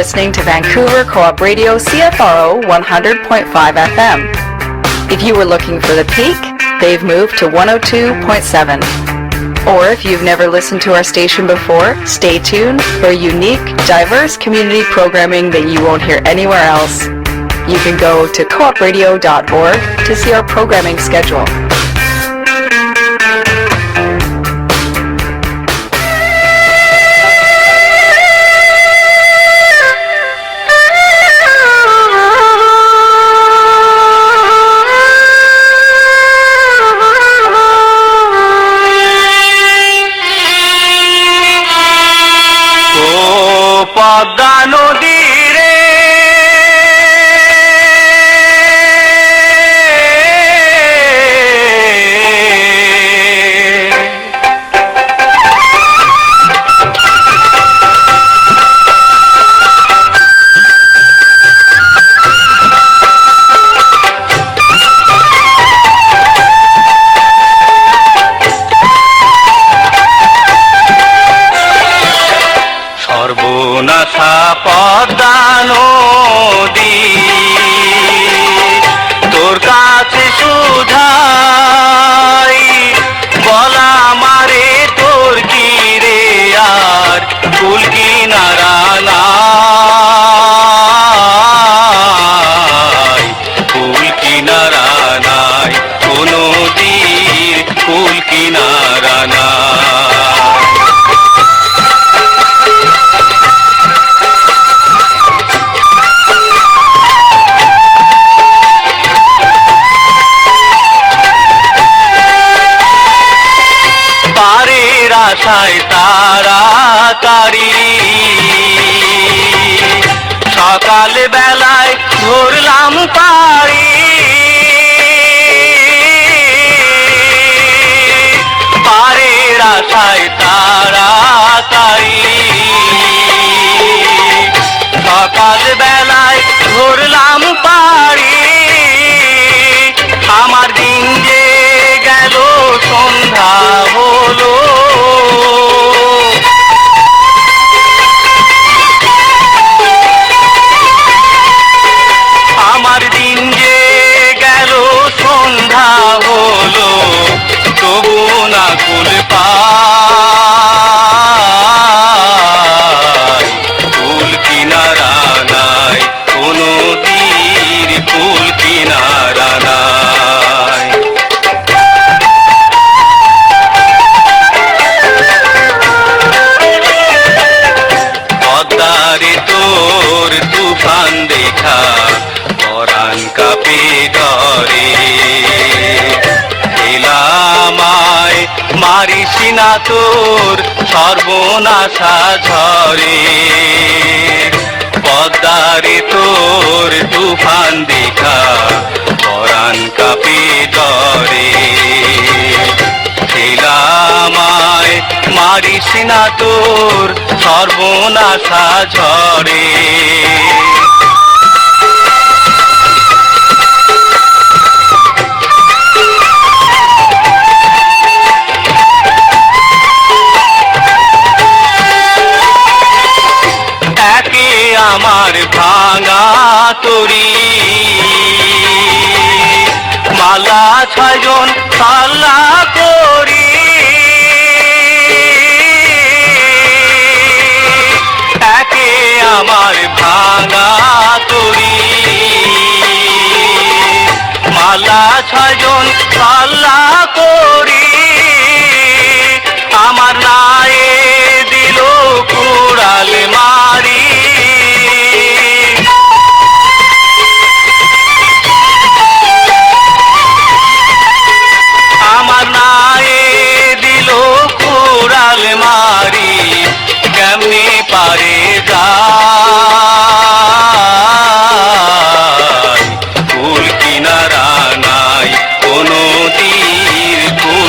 listening to Vancouver Co-op Radio CFRO 100.5 FM. If you were looking for the peak, they've moved to 102.7. Or if you've never listened to our station before, stay tuned for unique, diverse community programming that you won't hear anywhere else. You can go to coopradio.org to see our programming schedule. Padma নদী রে সর্বনাশা পদ্মা নদী তোর কাছে সুধাই বলা মারে তোর কি রে আর কুল কিনারা নাই কুল কিনারা নাই কোন নদীর কুল কিনারা নাই আশায় তাড়াতাড়ি সকাল বেলায় ধরলাম পাড়ি পাড়ের আশায় তাড়াতাড়ি সকাল বেলায় ধরলাম পাড়ি আমার দিন যে গেল সন্ধ্যা হলো আমার দিন যে গেল সন্ধ্যা হলো তবু না কুল পাই কুল কিনারা নাই কোন তীর কুল কিনারা নাই পদ্মারে তোর তুফান দেখা পরাণ কাঁপে ডরে এলামায় মারিস না তোর সর্বনাশা ঝরে পদ্মারে তোর তুফান দেখা পরাণ কাঁপে ডরে এলামায় মারিস না তোর সর্বনাশা ঝরে একে আমার ভাঙা তরি মালা ছয়জন পাল্লা করি একে আমার ভাঙা তরি মালা ছয়জন পাল্লা করি আমার নায়ে দিল কুড়াল মারি আমার নায়ে দিল কুড়াল মারি কেমনে পারে যায় কুল কিনারা নাই কোন তীর কুল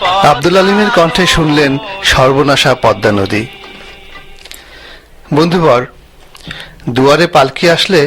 আব্দুল আলিমের কণ্ঠে শুনলেন সর্বনাশা পদ্মা নদী। বন্ধুবর, দুয়ারে পালকি আসলে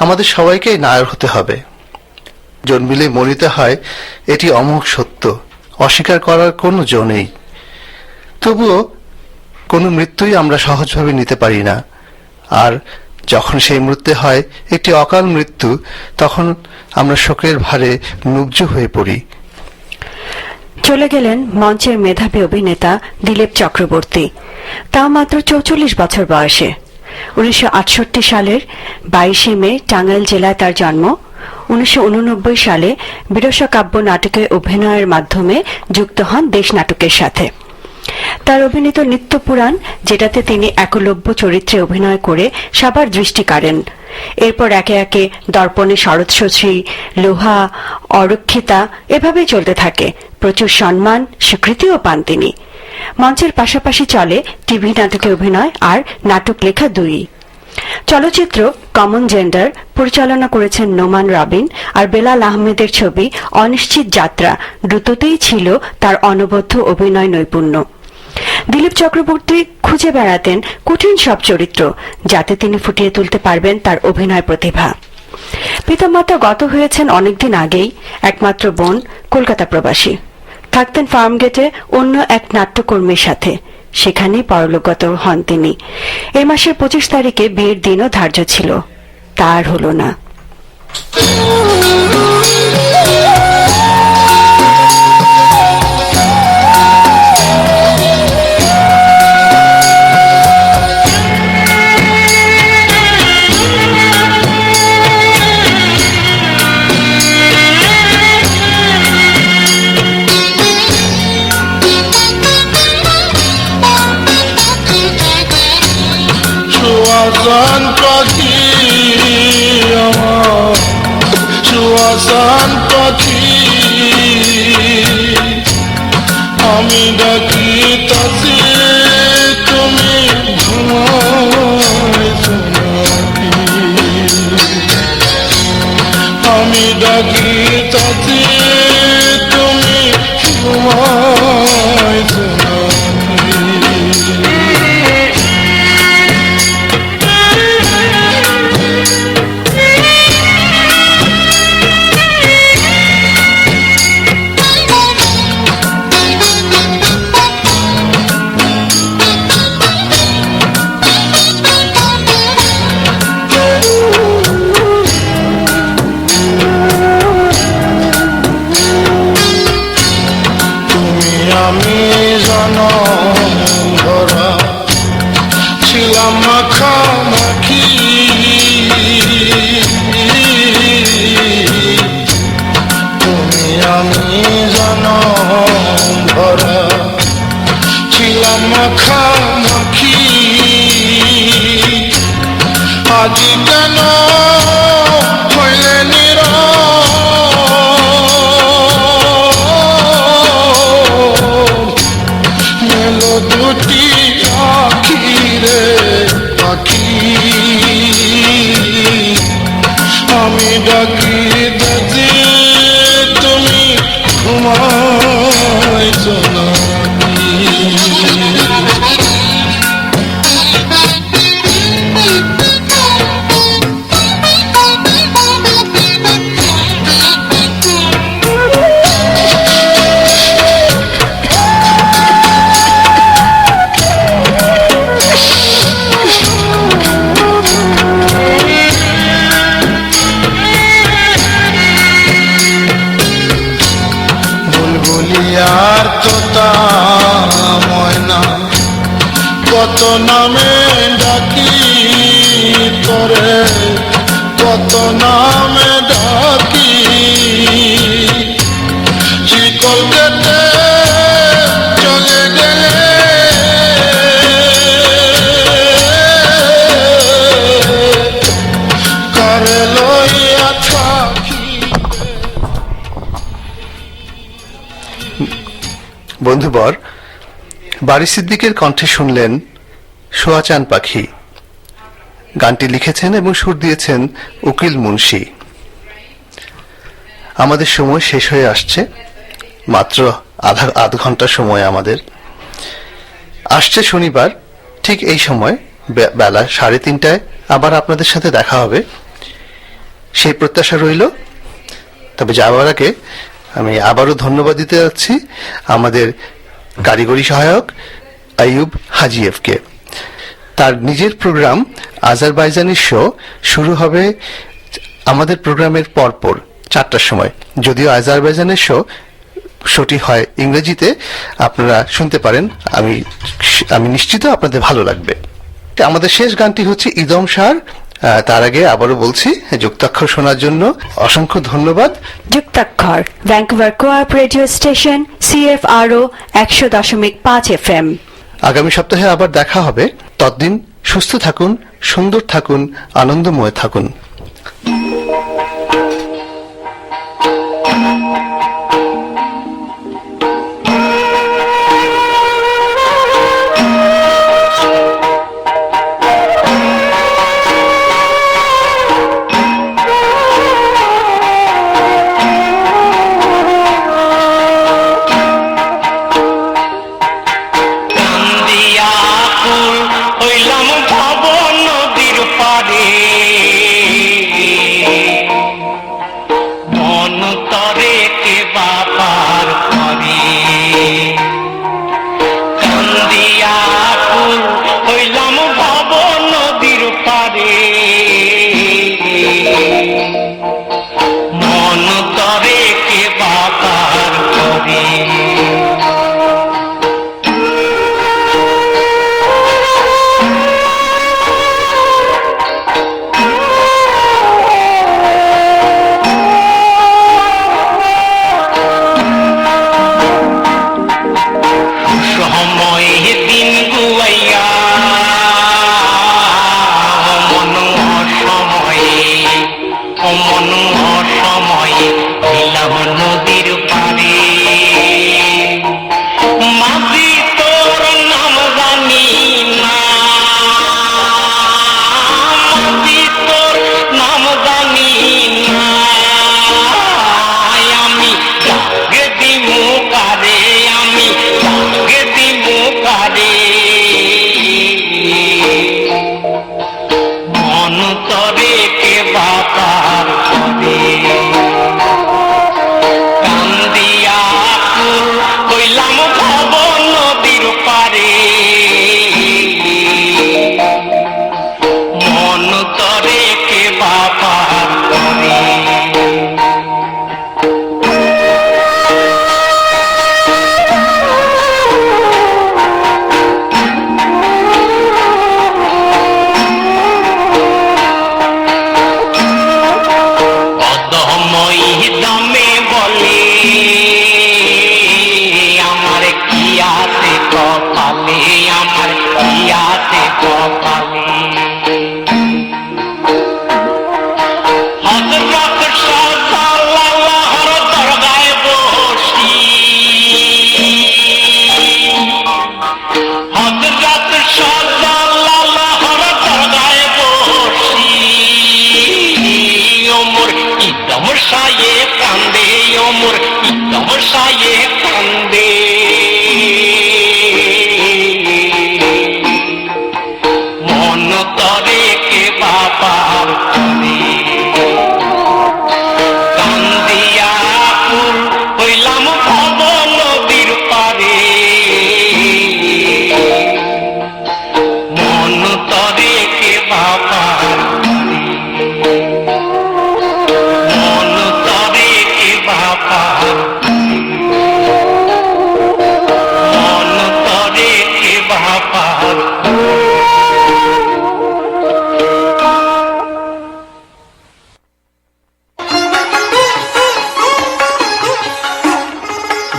আমাদের সবাইকেই নায়ক হতে হবে। জন্মিলে মরিতে হয়, এটি অমোঘ সত্য, অস্বীকার করার কোনো জো নেই। তবুও কোনো মৃত্যুই আমরা সহজভাবে নিতে পারি না, আর যখন সেই মৃত্যু হয় একটি অকাল মৃত্যু, তখন আমরা শোকের ভারে নুব্জ হয়ে পড়ি। চলে গেলেন মঞ্চের মেধাবী অভিনেতা দিলীপ চক্রবর্তী, তাও মাত্র 44 বছর বয়সে। 1968 সালের 22শে মে টাঙ্গাইল জেলায় তার জন্ম। 1989 সালে বিরসকাব্য নাটকে অভিনয়ের মাধ্যমে যুক্ত হন দেশ নাটকের সাথে। তার অভিনীত নিত্যপুরাণ, যেটাতে তিনি একলব্য চরিত্রে অভিনয় করে সবার দৃষ্টি কাড়েন। এরপর একে একে দর্পণে শরৎশশ্রী, লোহা, অরক্ষিতা এভাবেই চলতে থাকে। প্রচুর সম্মান, স্বীকৃতিও পান তিনি। মঞ্চের পাশাপাশি চলে টিভি নাটকে অভিনয় আর নাটক লেখা দুই। চলচ্চিত্র কমন জেন্ডার পরিচালনা করেছেন নোমান রবিন, আর বেলাল আহমেদের ছবি অনিশ্চিত যাত্রা দ্রুততেই ছিল তার অনবদ্য অভিনয় নৈপুণ্য। দিলীপ চক্রবর্তী খুঁজে বেড়াতেন কঠিন সব চরিত্র, যাতে তিনি ফুটিয়ে তুলতে পারবেন তার অভিনয় প্রতিভা। পিতামাতা গত হয়েছেন অনেকদিন আগেই। একমাত্র বোন কলকাতা প্রবাসী, থাকতেন ফার্মগেটে অন্য এক নাট্যকর্মীর সাথে। সেখানেই পরলোকগত হন তিনি। এই মাসের 25 তারিখে বিয়ের দিনও ধার্য ছিল, তার হল না। সুয়াসান পাখি আমার, সুয়াসান পাখি, আমি ডাকি তাসি তুমি ঘুমাইছো নাকি? আমি ডাকি তাসি তুমি ঘুমাইছো নাকি? আমি জনম ধরা ছিলাম মাখামাখি, তুমি আমি জনম ধরা ছিলাম মাখামাখি, আজ কেন হইলে নীরব? দুটি আখি রে পাখি, আমি ডাকি দাদি তুমি ঘুমাইছো নাকি? আর তোতা ময়না কত নামে ডাকি তোরে, কত নামে ডাকি, শিকল কেটে চলে গেলে করে লইয়া থাকি। বন্ধুবর, বারি সিদ্দিকের কণ্ঠে শুনলেন সোয়াচান পাখি। গানটি লিখেছেন এবং সুর দিয়েছেন উকিল মুন্সি। আমাদের সময় শেষ হয়ে আসছে, মাত্র আধ ঘন্টা সময় আমাদের। আসছে শনিবার ঠিক এই সময় বেলা 3:30টায় আবার আপনাদের সাথে দেখা হবে, সেই প্রত্যাশা রইল। তবে যাওয়ার আগে আমি আবারও ধন্যবাদ দিতে যাচ্ছি আমাদের কারিগরি সহায়ক আইয়ুব হাজিয়েভকে। তার নিজের প্রোগ্রাম আজারবাইজানি শো শুরু হবে আমাদের প্রোগ্রামের পরপর 4টার সময়। যদিও আজারবাইজানের শোটি হয় ইংরেজিতে, আপনারা শুনতে পারেন, আমি নিশ্চিত আপনাদের ভালো লাগবে। আমাদের শেষ গানটি হচ্ছে ইদম শাহর। তার আগে আবারও বলছি, যুক্তাক্ষর শোনার জন্য অসংখ্য ধন্যবাদ। যুক্তাক্ষর Vancouver co-op radio station CFRO 100.5 FM। আগামী সপ্তাহে আবার দেখা হবে। ততদিন সুস্থ থাকুন, সুন্দর থাকুন, আনন্দময় থাকুন।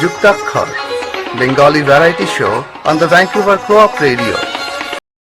Yuktakhar, Bengali variety show on the Vancouver Co-op Radio.